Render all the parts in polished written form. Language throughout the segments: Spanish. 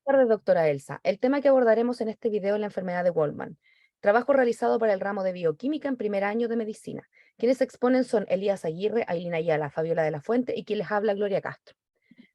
Buenas tardes, doctora Elsa. El tema que abordaremos en este video es la enfermedad de Goldman. Trabajo realizado para el ramo de bioquímica en primer año de medicina. Quienes exponen son Elías Aguirre, Ailina Ayala, Fabiola de la Fuente y quien les habla, Gloria Castro.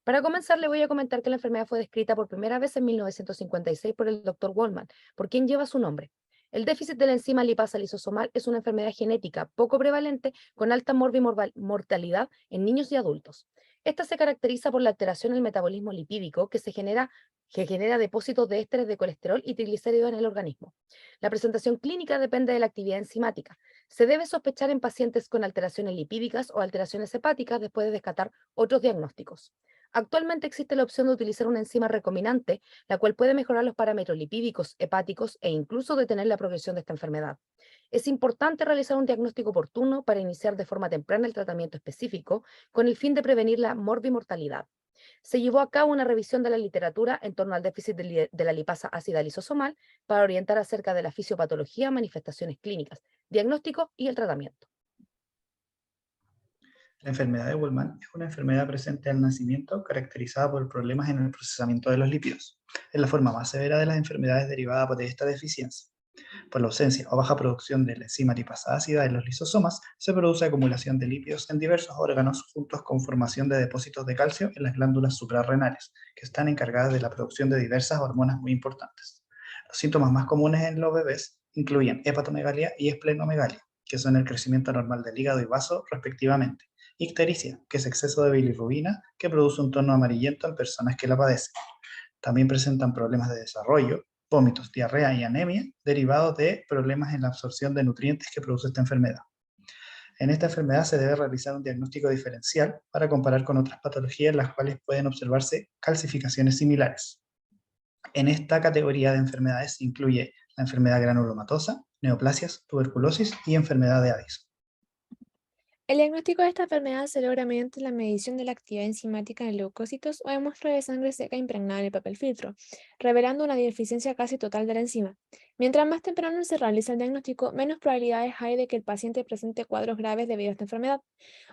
Para comenzar, le voy a comentar que la enfermedad fue descrita por primera vez en 1956 por el doctor Goldman, por quien lleva su nombre. El déficit de la enzima lipasa lisosomal es una enfermedad genética poco prevalente con alta mortalidad en niños y adultos. Esta se caracteriza por la alteración en el metabolismo lipídico que genera depósitos de ésteres de colesterol y triglicéridos en el organismo. La presentación clínica depende de la actividad enzimática. Se debe sospechar en pacientes con alteraciones lipídicas o alteraciones hepáticas después de descartar otros diagnósticos. Actualmente existe la opción de utilizar una enzima recombinante, la cual puede mejorar los parámetros lipídicos, hepáticos e incluso detener la progresión de esta enfermedad. Es importante realizar un diagnóstico oportuno para iniciar de forma temprana el tratamiento específico con el fin de prevenir la morbimortalidad. Se llevó a cabo una revisión de la literatura en torno al déficit de la lipasa ácida lisosomal para orientar acerca de la fisiopatología, manifestaciones clínicas, diagnóstico y el tratamiento. La enfermedad de Wolman es una enfermedad presente al nacimiento caracterizada por problemas en el procesamiento de los lípidos. Es la forma más severa de las enfermedades derivada de esta deficiencia. Por la ausencia o baja producción de la enzima lipasa ácida en los lisosomas, se produce acumulación de lípidos en diversos órganos juntos con formación de depósitos de calcio en las glándulas suprarrenales, que están encargadas de la producción de diversas hormonas muy importantes. Los síntomas más comunes en los bebés incluyen hepatomegalia y esplenomegalia, que son el crecimiento normal del hígado y vaso respectivamente. Ictericia, que es exceso de bilirrubina, que produce un tono amarillento en personas que la padecen. También presentan problemas de desarrollo, vómitos, diarrea y anemia derivados de problemas en la absorción de nutrientes que produce esta enfermedad. En esta enfermedad se debe realizar un diagnóstico diferencial para comparar con otras patologías en las cuales pueden observarse calcificaciones similares. En esta categoría de enfermedades se incluye la enfermedad granulomatosa, neoplasias, tuberculosis y enfermedad de Addison. El diagnóstico de esta enfermedad se logra mediante la medición de la actividad enzimática en leucocitos o en muestra de sangre seca impregnada en el papel filtro, revelando una deficiencia casi total de la enzima. Mientras más temprano se realiza el diagnóstico, menos probabilidades hay de que el paciente presente cuadros graves debido a esta enfermedad.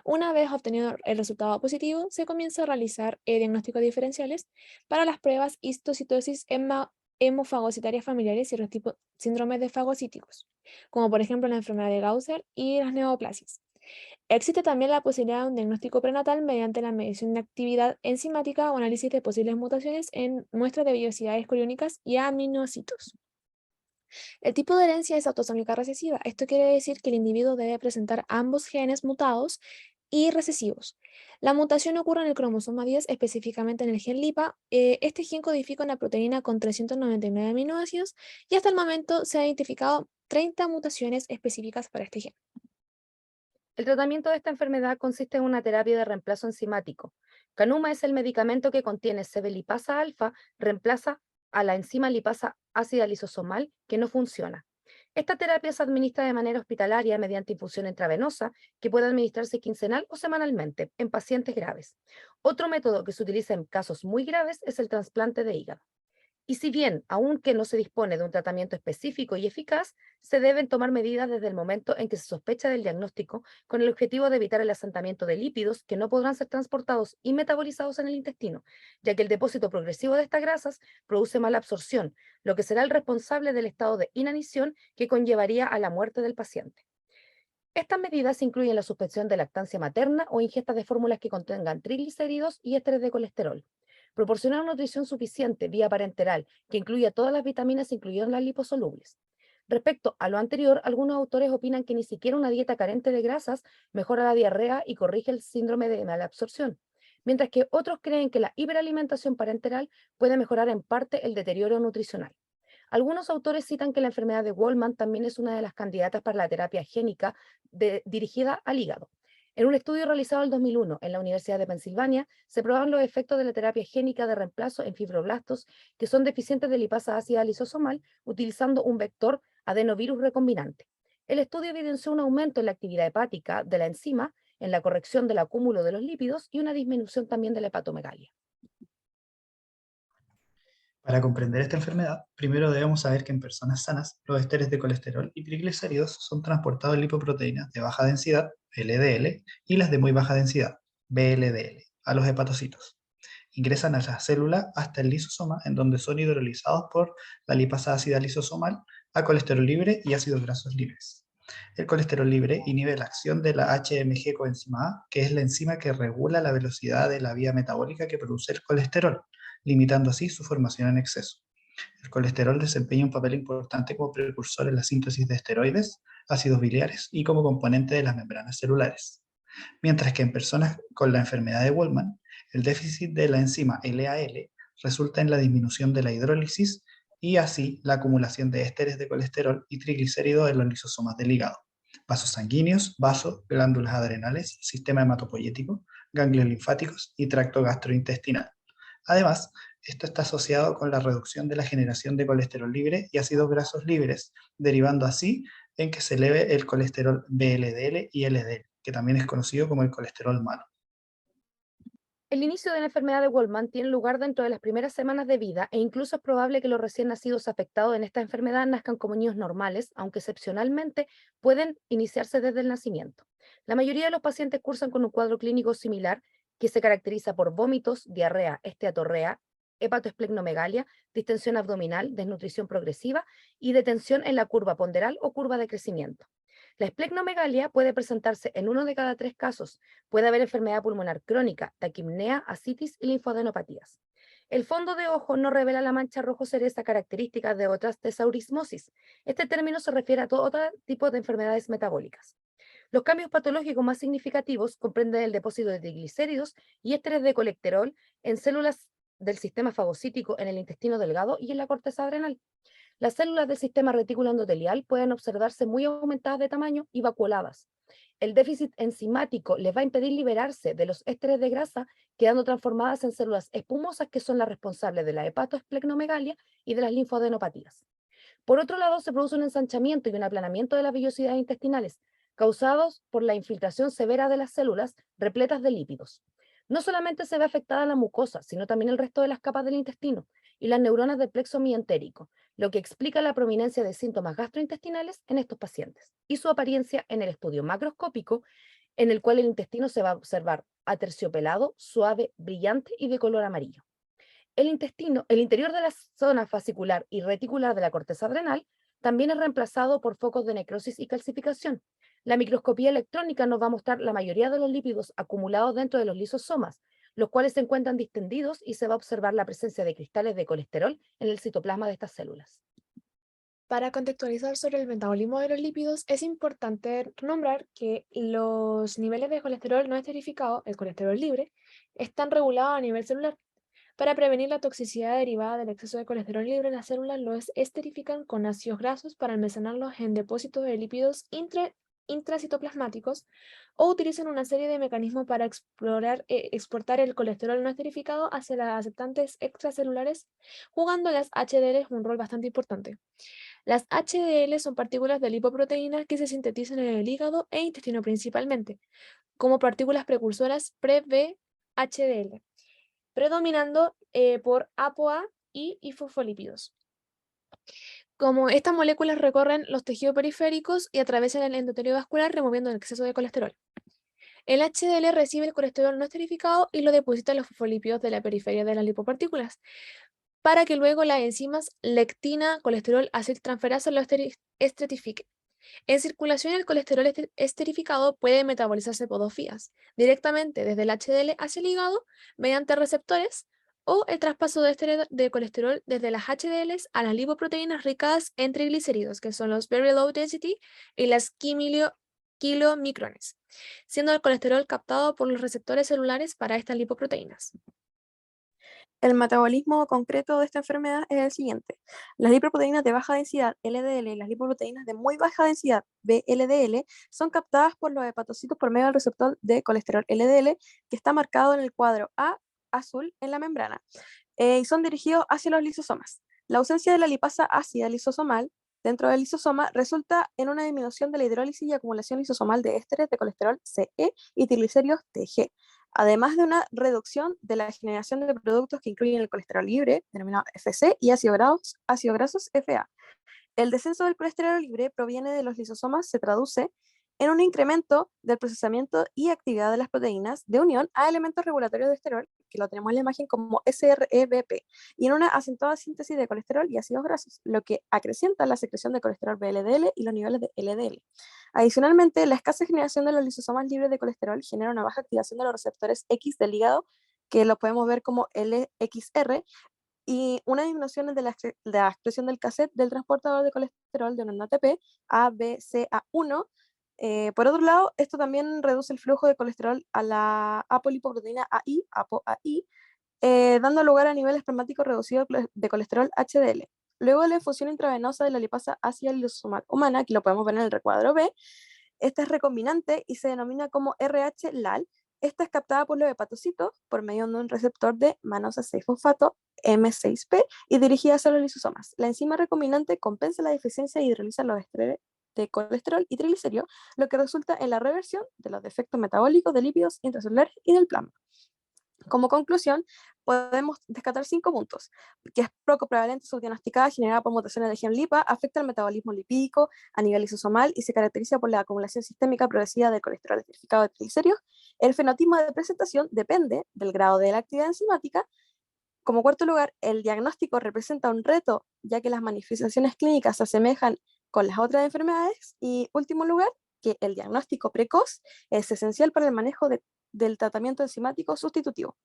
Una vez obtenido el resultado positivo, se comienza a realizar diagnósticos diferenciales para las pruebas histocitosis hemofagocitarias familiares y otros tipos síndromes de fagocíticos, como por ejemplo la enfermedad de Gaucher y las neoplasias. Existe también la posibilidad de un diagnóstico prenatal mediante la medición de actividad enzimática o análisis de posibles mutaciones en muestras de vellosidades coriónicas y aminocitos. El tipo de herencia es autosómica recesiva. Esto quiere decir que el individuo debe presentar ambos genes mutados y recesivos. La mutación ocurre en el cromosoma 10, específicamente en el gen LIPA. Este gen codifica una proteína con 399 aminoácidos y hasta el momento se han identificado 30 mutaciones específicas para este gen. El tratamiento de esta enfermedad consiste en una terapia de reemplazo enzimático. Canuma es el medicamento que contiene CB-lipasa alfa, reemplaza a la enzima lipasa ácida lisosomal que no funciona. Esta terapia se administra de manera hospitalaria mediante infusión intravenosa que puede administrarse quincenal o semanalmente en pacientes graves. Otro método que se utiliza en casos muy graves es el trasplante de hígado. Y si bien, aunque no se dispone de un tratamiento específico y eficaz, se deben tomar medidas desde el momento en que se sospecha del diagnóstico con el objetivo de evitar el asentamiento de lípidos que no podrán ser transportados y metabolizados en el intestino, ya que el depósito progresivo de estas grasas produce mala absorción, lo que será el responsable del estado de inanición que conllevaría a la muerte del paciente. Estas medidas incluyen la suspensión de lactancia materna o ingestas de fórmulas que contengan triglicéridos y ésteres de colesterol. Proporcionar nutrición suficiente vía parenteral que incluya todas las vitaminas, incluyendo las liposolubles. Respecto a lo anterior, algunos autores opinan que ni siquiera una dieta carente de grasas mejora la diarrea y corrige el síndrome de malabsorción, mientras que otros creen que la hiperalimentación parenteral puede mejorar en parte el deterioro nutricional. Algunos autores citan que la enfermedad de Wolman también es una de las candidatas para la terapia génica dirigida al hígado. En un estudio realizado en 2001 en la Universidad de Pensilvania, se probaron los efectos de la terapia génica de reemplazo en fibroblastos que son deficientes de lipasa ácida lisosomal utilizando un vector adenovirus recombinante. El estudio evidenció un aumento en la actividad hepática de la enzima, en la corrección del acúmulo de los lípidos y una disminución también de la hepatomegalia. Para comprender esta enfermedad, primero debemos saber que en personas sanas, los esteres de colesterol y triglicéridos son transportados en lipoproteínas de baja densidad, LDL, y las de muy baja densidad, VLDL, a los hepatocitos. ingresan a la célula hasta el lisosoma, en donde son hidrolizados por la lipasa ácida lisosomal a colesterol libre y ácidos grasos libres. El colesterol libre inhibe la acción de la HMG coenzima A, que es la enzima que regula la velocidad de la vía metabólica que produce el colesterol, limitando así su formación en exceso. El colesterol desempeña un papel importante como precursor en la síntesis de esteroides, ácidos biliares y como componente de las membranas celulares. Mientras que en personas con la enfermedad de Wolman, el déficit de la enzima LAL resulta en la disminución de la hidrólisis y así la acumulación de ésteres de colesterol y triglicéridos en los lisosomas del hígado, vasos sanguíneos, vasos, glándulas adrenales, sistema hematopoyético, ganglios linfáticos y tracto gastrointestinal. Además, esto está asociado con la reducción de la generación de colesterol libre y ácidos grasos libres, derivando así en que se eleve el colesterol VLDL y LDL, que también es conocido como el colesterol malo. El inicio de la enfermedad de Wolman tiene lugar dentro de las primeras semanas de vida e incluso es probable que los recién nacidos afectados en esta enfermedad nazcan como niños normales, aunque excepcionalmente pueden iniciarse desde el nacimiento. La mayoría de los pacientes cursan con un cuadro clínico similar que se caracteriza por vómitos, diarrea, esteatorrea, hepatoesplenomegalia, distensión abdominal, desnutrición progresiva y detención en la curva ponderal o curva de crecimiento. La esplenomegalia puede presentarse en 1 de cada 3 casos. Puede haber enfermedad pulmonar crónica, taquipnea, ascitis y linfadenopatías. El fondo de ojo no revela la mancha rojo cereza característica de otras tesaurismosis. Este término se refiere a todo tipo de enfermedades metabólicas. Los cambios patológicos más significativos comprenden el depósito de triglicéridos y ésteres de colesterol en células del sistema fagocítico en el intestino delgado y en la corteza adrenal. Las células del sistema retículo endotelial pueden observarse muy aumentadas de tamaño y vacuoladas. El déficit enzimático les va a impedir liberarse de los ésteres de grasa, quedando transformadas en células espumosas que son las responsables de la hepatoesplenomegalia y de las linfadenopatías. Por otro lado, se produce un ensanchamiento y un aplanamiento de las vellosidades intestinales, causados por la infiltración severa de las células repletas de lípidos. No solamente se ve afectada la mucosa, sino también el resto de las capas del intestino y las neuronas del plexo mientérico, lo que explica la prominencia de síntomas gastrointestinales en estos pacientes y su apariencia en el estudio macroscópico, en el cual el intestino se va a observar aterciopelado, suave, brillante y de color amarillo. El interior de la zona fascicular y reticular de la corteza adrenal también es reemplazado por focos de necrosis y calcificación. La microscopía electrónica nos va a mostrar la mayoría de los lípidos acumulados dentro de los lisosomas, los cuales se encuentran distendidos y se va a observar la presencia de cristales de colesterol en el citoplasma de estas células. Para contextualizar sobre el metabolismo de los lípidos, es importante nombrar que los niveles de colesterol no esterificado, el colesterol libre, están regulados a nivel celular. Para prevenir la toxicidad derivada del exceso de colesterol libre, las células lo esterifican con ácidos grasos para almacenarlos en depósitos de lípidos intracitoplasmáticos o utilizan una serie de mecanismos para exportar el colesterol no esterificado hacia las aceptantes extracelulares, jugando las HDL un rol bastante importante. Las HDL son partículas de lipoproteínas que se sintetizan en el hígado e intestino principalmente, como partículas precursoras pre-VHDL, predominando por ApoA y fosfolípidos. Como estas moléculas recorren los tejidos periféricos y atraviesan el endotelio vascular removiendo el exceso de colesterol. El HDL recibe el colesterol no esterificado y lo deposita en los fosfolípidos de la periferia de las lipopartículas, para que luego las enzimas lectina, colesterol, acetiltransferasa lo estratifiquen. En circulación, el colesterol esterificado puede metabolizarse por dos vías, directamente desde el HDL hacia el hígado mediante receptores o el traspaso de colesterol desde las HDLs a las lipoproteínas ricas en triglicéridos, que son los very low density y las kilomicrones, siendo el colesterol captado por los receptores celulares para estas lipoproteínas. El metabolismo concreto de esta enfermedad es el siguiente. Las lipoproteínas de baja densidad, LDL, y las lipoproteínas de muy baja densidad, VLDL, son captadas por los hepatocitos por medio del receptor de colesterol LDL, que está marcado en el cuadro A azul en la membrana, y son dirigidos hacia los lisosomas. La ausencia de la lipasa ácida lisosomal dentro del lisosoma resulta en una disminución de la hidrólisis y acumulación lisosomal de ésteres de colesterol CE y triglicéridos TG, además de una reducción de la generación de productos que incluyen el colesterol libre, denominado FC, y ácidos grasos FA. El descenso del colesterol libre proviene de los lisosomas, se traduce en un incremento del procesamiento y actividad de las proteínas de unión a elementos regulatorios de esterol, que lo tenemos en la imagen como SREBP, y en una acentuada síntesis de colesterol y ácidos grasos, lo que acrecienta la secreción de colesterol VLDL y los niveles de LDL. Adicionalmente, la escasa generación de los lisosomas libres de colesterol genera una baja activación de los receptores X del hígado, que lo podemos ver como LXR, y una disminución de la expresión del cassette del transportador de colesterol de un ATP ABCA1. Por otro lado, esto también reduce el flujo de colesterol a la apolipoproteína AI, ApoAI, dando lugar a niveles plasmáticos reducidos de colesterol HDL. Luego de la infusión intravenosa de la lipasa ácida lisosomal humana, que lo podemos ver en el recuadro B, esta es recombinante y se denomina como RH-LAL. Esta es captada por los hepatocitos por medio de un receptor de manosa 6-fosfato M6P y dirigida hacia los lisosomas. La enzima recombinante compensa la deficiencia y hidroliza los esteroles de colesterol y triglicéridos, lo que resulta en la reversión de los defectos metabólicos de lípidos intracelulares y del plasma. Como conclusión, podemos descartar 5 puntos, que es poco prevalente subdiagnosticada generada por mutaciones de gen LIPA, afecta el metabolismo lipídico a nivel lisosomal y se caracteriza por la acumulación sistémica progresiva de colesterol esterificado de triglicéridos. El fenotipo de presentación depende del grado de la actividad enzimática. Como cuarto lugar, el diagnóstico representa un reto, ya que las manifestaciones clínicas se asemejan con las otras enfermedades. Y último lugar, que el diagnóstico precoz es esencial para el manejo del tratamiento enzimático sustitutivo.